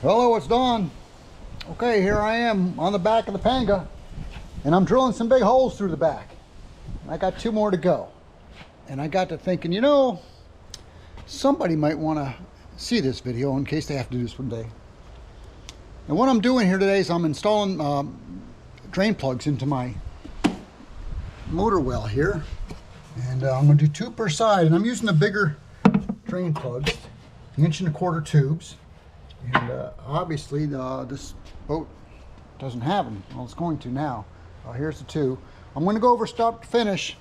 Hello, it's Don. Okay, here I am on the back of the Panga, and I'm drilling some big holes through the back. I got 2 more to go. And I got to thinking, somebody might want to see this video in case they have to do this one day. And what I'm doing here today is I'm installing drain plugs into my motor well here. And I'm going to do 2 per side, and I'm using the bigger drain plugs, 1.25 inch tubes. And obviously this boat doesn't have them. Well, it's going to now. Here's the 2. I'm going to go over start to finish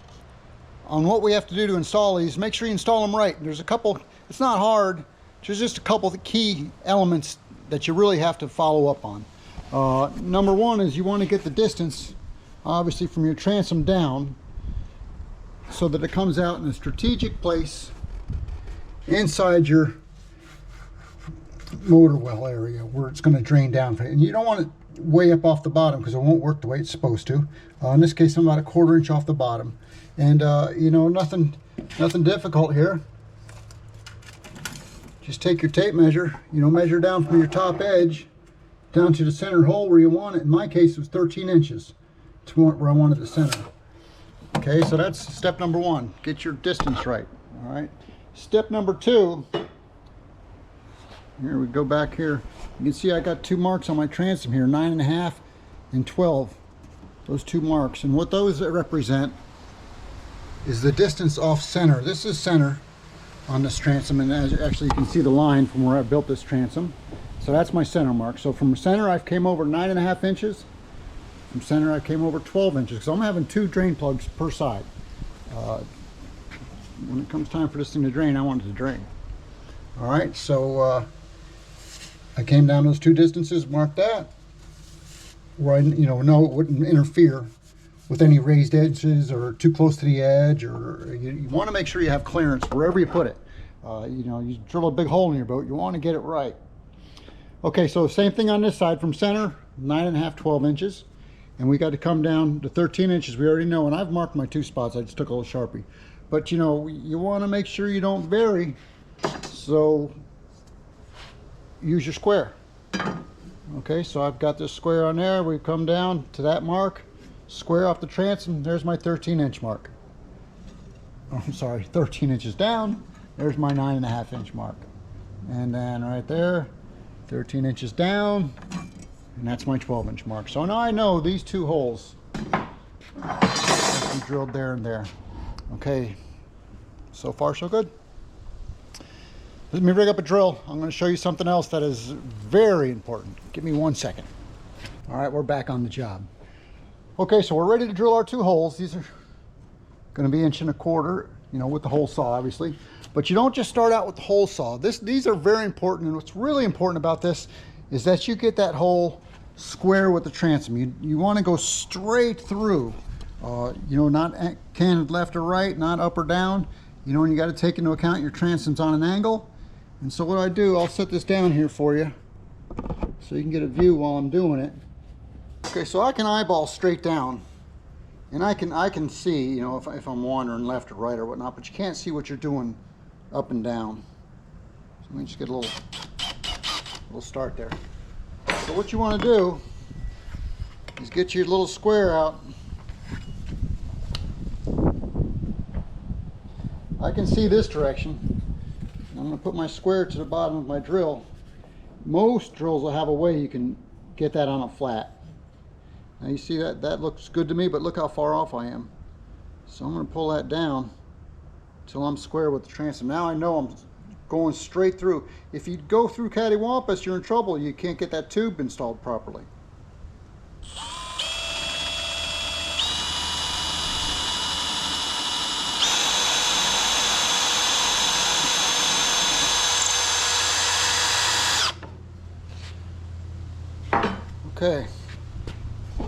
on what we have to do to install these. Make sure you install them right. There's a couple, it's not hard, there's just a couple of the key elements that you really have to follow up on. Number 1 is you want to get the distance, obviously, from your transom down so that it comes out in a strategic place inside your motor well area where it's going to drain down. And you don't want it way up off the bottom because it won't work the way it's supposed to. In this case, I'm about 1/4 inch off the bottom. And nothing difficult here. Just take your tape measure, measure down from your top edge down to the center hole where you want it. In my case, it was 13 inches to where I wanted the center. Okay, so that's step number 1. Get your distance right. All right. Step number 2. Here we go back here. You can see I got 2 marks on my transom here, 9.5 and 12. Those 2 marks, and what those represent is the distance off center. This is center on this transom, and actually you can see the line from where I built this transom. So that's my center mark. So from center I've came over 9.5 inches. From center I came over 12 inches. So I'm having 2 drain plugs per side. When it comes time for this thing to drain, I want it to drain. All right, so I came down those 2 distances, marked that, where I know it wouldn't interfere with any raised edges or too close to the edge, or you want to make sure you have clearance wherever you put it. You drill a big hole in your boat, you want to get it right. Okay, so same thing on this side. From center, 9.5, 12 inches, and we got to come down to 13 inches. We already know, and I've marked my 2 spots. I just took a little Sharpie. But you want to make sure you don't vary, so use your square. Okay, so I've got this square on there. We come down to that mark, square off the transom. There's my 13-inch mark. Oh, I'm sorry, 13 inches down. There's my 9.5 inch mark. And then right there, 13 inches down, and that's my 12-inch mark. So now I know these 2 holes have to be drilled there and there. Okay, so far so good. Let me rig up a drill. I'm going to show you something else that is very important. Give me 1 second. All right, we're back on the job. Okay, so we're ready to drill our 2 holes. These are going to be 1.25 inch, with the hole saw, obviously. But you don't just start out with the hole saw. These are very important, and what's really important about this is that you get that hole square with the transom. You want to go straight through, not canted left or right, not up or down. And you got to take into account your transom's on an angle. And so what I do, I'll set this down here for you so you can get a view while I'm doing it. Okay, so I can eyeball straight down, and I can see, if I'm wandering left or right or whatnot, but you can't see what you're doing up and down. So let me just get a little start there. So what you want to do is get your little square out. I can see this direction. I'm going to put my square to the bottom of my drill. Most drills will have a way you can get that on a flat. Now you see that looks good to me, but look how far off I am. So I'm going to pull that down till I'm square with the transom. Now I know I'm going straight through. If you go through cattywampus, you're in trouble. You can't get that tube installed properly. Okay,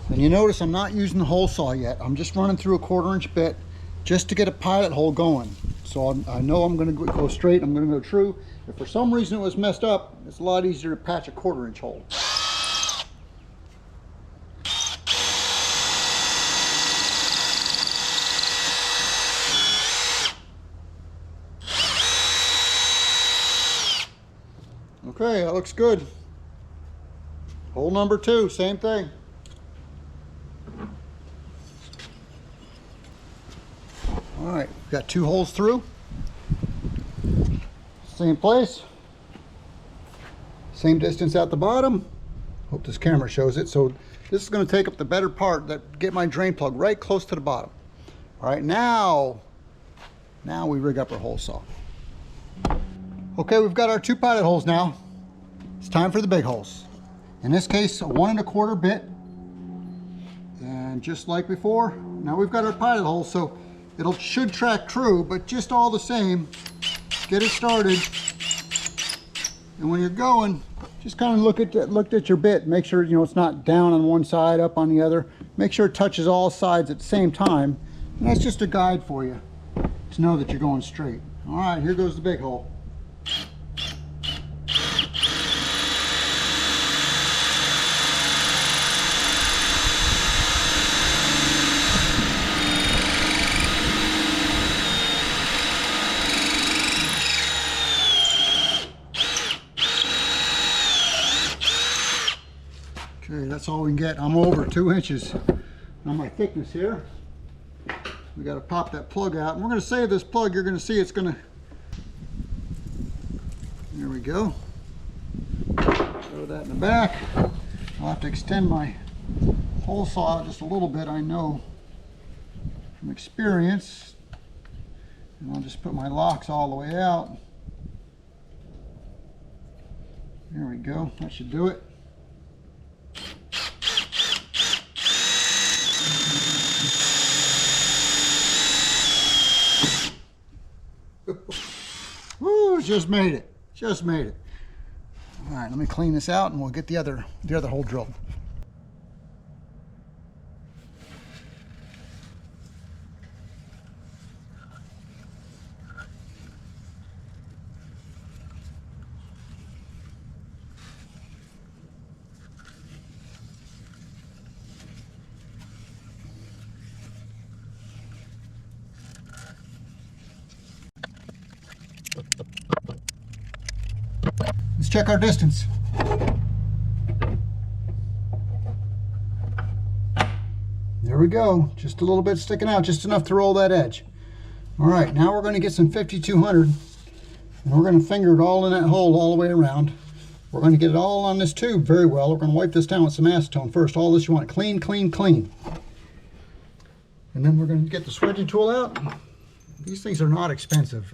and you notice I'm not using the hole saw yet. I'm just running through a 1/4 inch bit just to get a pilot hole going. So I know I'm going to go straight, I'm going to go true. If for some reason it was messed up, it's a lot easier to patch a 1/4 inch hole. Okay, that looks good. Hole number 2, same thing. All right, we've got 2 holes through. Same place. Same distance at the bottom. Hope this camera shows it. So this is going to take up the better part, that get my drain plug right close to the bottom. All right, now we rig up our hole saw. Okay, we've got our 2 pilot holes now. It's time for the big holes. In this case, a 1 1/4 bit. And just like before, now we've got our pilot hole, so should track true, but just all the same, get it started. And when you're going, just kind of look at your bit. Make sure it's not down on one side, up on the other. Make sure it touches all sides at the same time. And that's just a guide for you to know that you're going straight. All right, here goes the big hole. Okay, that's all we can get. I'm over 2 inches on my thickness here. We got to pop that plug out, and we're going to save this plug. You're going to see it's going to. There we go. Throw that in the back. I'll have to extend my hole saw out just a little bit, I know from experience. And I'll just put my locks all the way out. There we go. That should do it. Woo, just made it. Just made it. All right, let me clean this out and we'll get the other hole drilled. Let's check our distance. There we go. Just a little bit sticking out, just enough to roll that edge. All right, now we're going to get some 5200 and we're going to finger it all in that hole all the way around. We're going to get it all on this tube very well. We're going to wipe this down with some acetone first. All this you want clean, clean, clean. And then we're going to get the swedging tool out. These things are not expensive.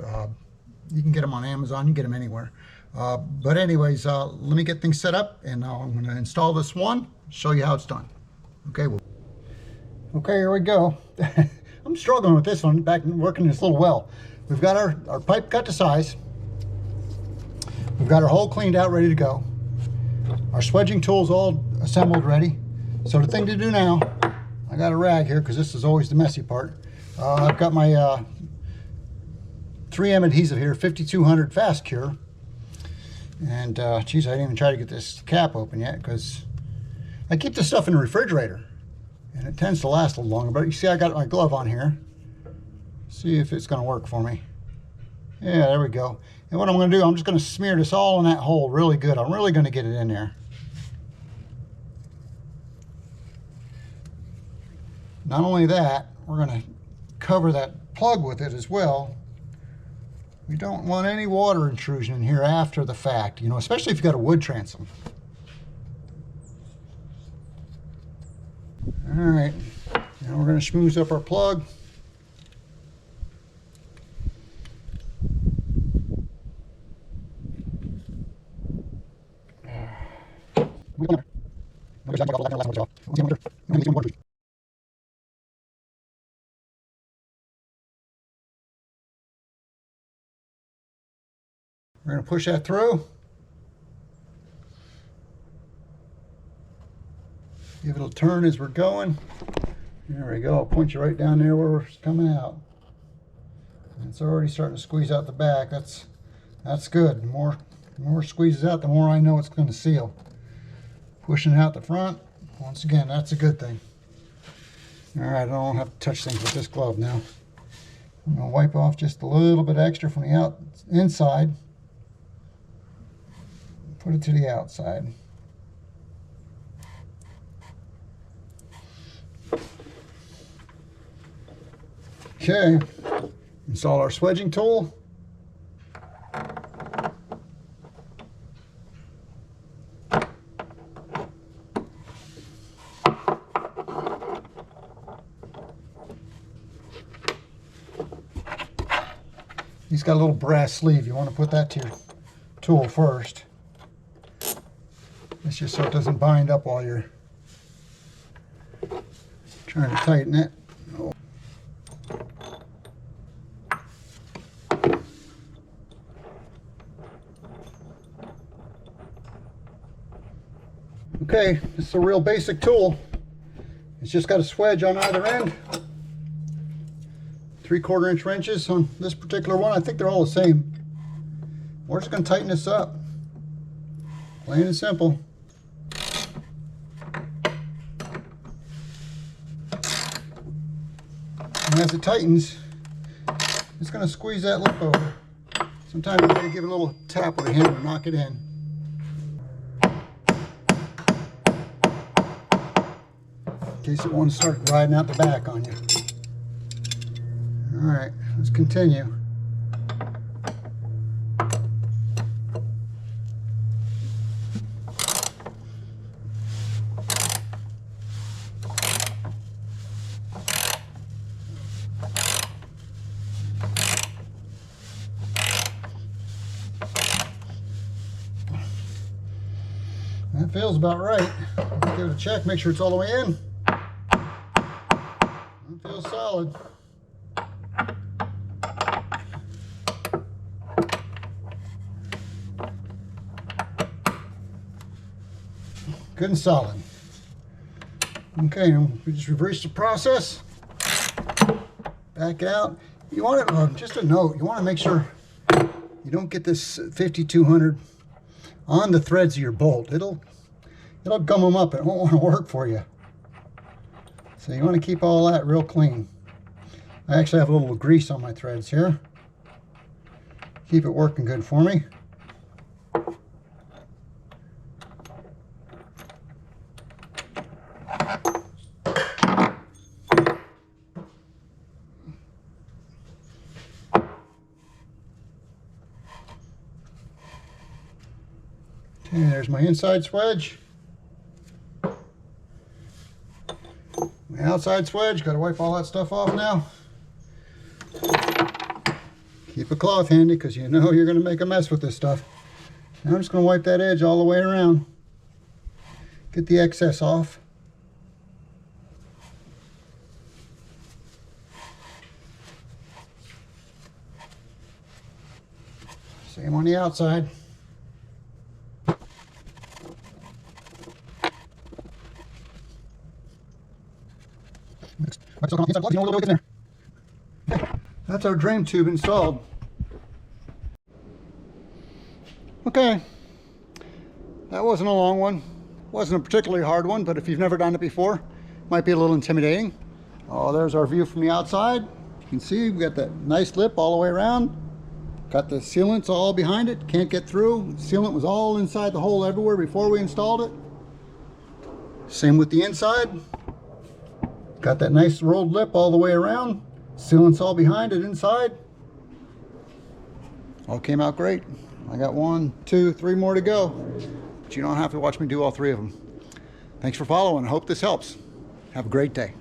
You can get them on Amazon, you can get them anywhere. But anyways, let me get things set up and I'm going to install this one, show you how it's done. Okay, okay, here we go. I'm struggling with this one, back working this little well. We've got our pipe cut to size. We've got our hole cleaned out, ready to go. Our swedging tool's all assembled, ready. So the thing to do now, I got a rag here because this is always the messy part. I've got my 3M adhesive here, 5200 Fast Cure. And geez, I didn't even try to get this cap open yet because I keep this stuff in the refrigerator and it tends to last a little longer. But you see I got my glove on here. See if it's going to work for me. Yeah, there we go. And what I'm going to do, I'm just going to smear this all in that hole really good. I'm really going to get it in there. Not only that, we're going to cover that plug with it as well. We don't want any water intrusion in here after the fact, especially if you've got a wood transom. All right, now we're going to schmooze up our plug. We're going to push that through. Give it a turn as we're going. There we go. I'll point you right down there where it's coming out. And it's already starting to squeeze out the back. That's good. The more it squeezes out, the more I know it's going to seal. Pushing it out the front. Once again, that's a good thing. All right, I don't have to touch things with this glove now. I'm going to wipe off just a little bit extra from the inside. Put it to the outside. Okay, install our swedging tool. He's got a little brass sleeve. You want to put that to your tool first. It's just so it doesn't bind up while you're trying to tighten it. Okay, this is a real basic tool. It's just got a swedge on either end. 3/4 inch wrenches on this particular one. I think they're all the same. We're just going to tighten this up. Plain and simple. And as it tightens, it's going to squeeze that lip over. Sometimes you got to give it a little tap with a hammer to knock it in. In case it wants to start riding out the back on you. All right, let's continue. That feels about right. Give it a check, make sure it's all the way in. It feels solid. Good and solid. Okay, we just reverse the process. Back it out. You want it, just a note, you want to make sure you don't get this 5200 on the threads of your bolt. It'll gum them up and it won't want to work for you. So you want to keep all that real clean. I actually have a little grease on my threads here. Keep it working good for me. Okay, there's my inside swedge. My outside swedge, got to wipe all that stuff off now. Keep a cloth handy because you know you're going to make a mess with this stuff. Now I'm just going to wipe that edge all the way around. Get the excess off. Same on the outside. That's our drain tube installed. Okay, that wasn't a long one. Wasn't a particularly hard one, but if you've never done it before, it might be a little intimidating. Oh, there's our view from the outside. You can see we've got that nice lip all the way around. Got the sealants all behind it, can't get through. Sealant was all inside the hole everywhere before we installed it. Same with the inside. Got that nice rolled lip all the way around. Sealant's all behind it inside. All came out great. I got 1, 2, 3 more to go. But you don't have to watch me do all 3 of them. Thanks for following. I hope this helps. Have a great day.